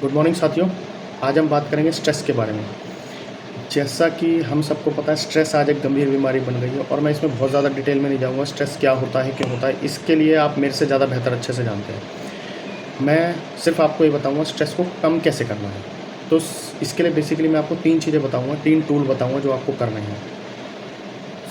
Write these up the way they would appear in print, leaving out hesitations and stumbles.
Good morning साथियों। आज हम बात करेंगे स्ट्रेस के बारे में। जैसा कि हम सबको पता है, स्ट्रेस आज एक गंभीर बीमारी बन गई है और मैं इसमें बहुत ज़्यादा डिटेल में नहीं जाऊंगा। स्ट्रेस क्या होता है, क्यों होता है, इसके लिए आप मेरे से ज़्यादा बेहतर अच्छे से जानते हैं। मैं सिर्फ आपको ये बताऊंगा स्ट्रेस को कम कैसे करना है। तो इसके लिए बेसिकली मैं आपको 3 चीज़ें बताऊँगा, 3 टूल बताऊँगा जो आपको करने हैं।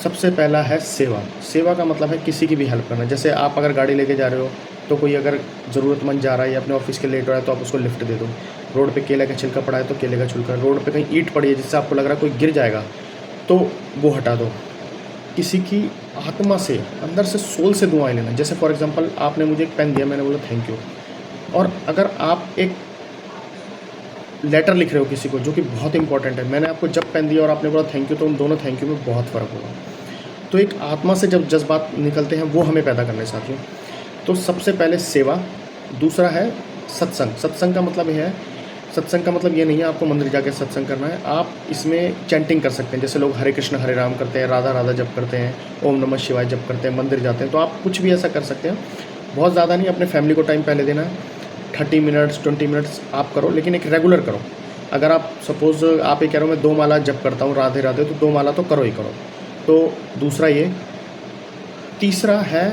सबसे पहला है सेवा। सेवा का मतलब है किसी की भी हेल्प करना। जैसे आप अगर गाड़ी लेके जा रहे हो तो कोई अगर ज़रूरतमंद जा रहा है या अपने ऑफिस के लेट हो रहा है तो आप उसको लिफ्ट दे दो। रोड पे केले का छिलका पड़ा है तो केले का छिलका, रोड पे कहीं ईंट पड़ी है जिससे आपको लग रहा है कोई गिर जाएगा तो वो हटा दो। किसी की आत्मा से, अंदर से, सोल से दुआएं लेना। जैसे फॉर एग्जांपल आपने मुझे एक पेन दिया, मैंने बोला थैंक यू। और अगर आप एक लेटर लिख रहे हो किसी को जो कि बहुत इंपॉर्टेंट है, मैंने आपको जब पेन दिया और आपने बोला थैंक यू, तो उन दोनों थैंक यू में बहुत फ़र्क होगा। तो एक आत्मा से जब जज्बात निकलते हैं वो हमें पैदा करने साथियों। तो सबसे पहले सेवा। दूसरा है सत्संग। सत्संग का मतलब ये नहीं है आपको मंदिर जाके सत्संग करना है। आप इसमें चैंटिंग कर सकते हैं। जैसे लोग हरे कृष्ण हरे राम करते हैं, राधा राधा जप करते हैं, ओम नमः शिवाय जप करते हैं, मंदिर जाते हैं। तो आप कुछ भी ऐसा कर सकते हैं। बहुत ज़्यादा नहीं, अपने फैमिली को टाइम पहले देना है। 30 मिनट्स 20 मिनट्स आप करो, लेकिन एक रेगुलर करो। अगर आप सपोज़ आप ये कह रहे हो मैं 2 माला जप करता हूँ राधे राधे, तो 2 माला तो करो ही करो। तो दूसरा ये। तीसरा है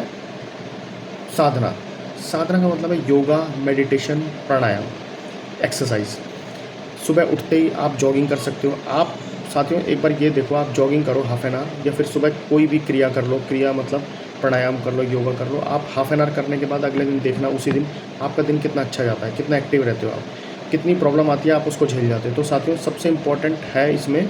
साधना। साधना का मतलब है योगा, मेडिटेशन, प्राणायाम, एक्सरसाइज। सुबह उठते ही आप जॉगिंग कर सकते हो। आप साथियों एक बार ये देखो, आप जॉगिंग करो हाफ एन आवर, या फिर सुबह कोई भी क्रिया कर लो। क्रिया मतलब प्राणायाम कर लो, योगा कर लो। आप हाफ एन आवर करने के बाद अगले दिन देखना, उसी दिन आपका दिन कितना अच्छा जाता है, कितना एक्टिव रहते हो आप, कितनी प्रॉब्लम आती है आप उसको झेल जाते हो। तो साथियों सबसे इम्पॉर्टेंट है इसमें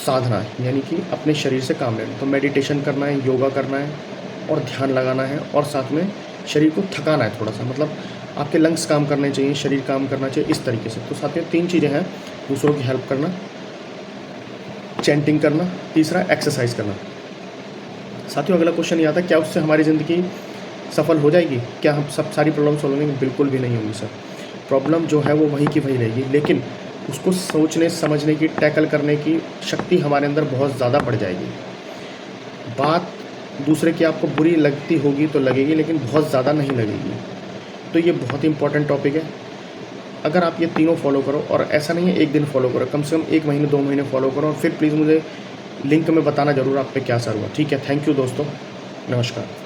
साधना, यानी कि अपने शरीर से काम लेना। तो मेडिटेशन करना है, योगा करना है और ध्यान लगाना है, और साथ में शरीर को थकाना है थोड़ा सा। मतलब आपके लंग्स काम करने चाहिए, शरीर काम करना चाहिए, इस तरीके से। तो साथियों 3 चीज़ें हैं। दूसरों की हेल्प करना, चैंटिंग करना, तीसरा एक्सरसाइज करना। साथियों अगला क्वेश्चन ये आता है, क्या उससे हमारी ज़िंदगी सफल हो जाएगी? क्या हम सब सारी प्रॉब्लम सॉल्व होंगी? बिल्कुल भी नहीं होंगी सर। प्रॉब्लम जो है वो वहीं की वहीं रहेगी, लेकिन उसको सोचने समझने की, टैकल करने की शक्ति हमारे अंदर बहुत ज़्यादा बढ़ जाएगी। बात दूसरे की आपको बुरी लगती होगी तो लगेगी, लेकिन बहुत ज़्यादा नहीं लगेगी। तो ये बहुत ही इंपॉर्टेंट टॉपिक है। अगर आप ये तीनों फॉलो करो, और ऐसा नहीं है एक दिन फॉलो करो, कम से कम 1 महीने 2 महीने फॉलो करो, और फिर प्लीज़ मुझे लिंक में बताना ज़रूर आप पे क्या असर हुआ। ठीक है, थैंक यू दोस्तों, नमस्कार।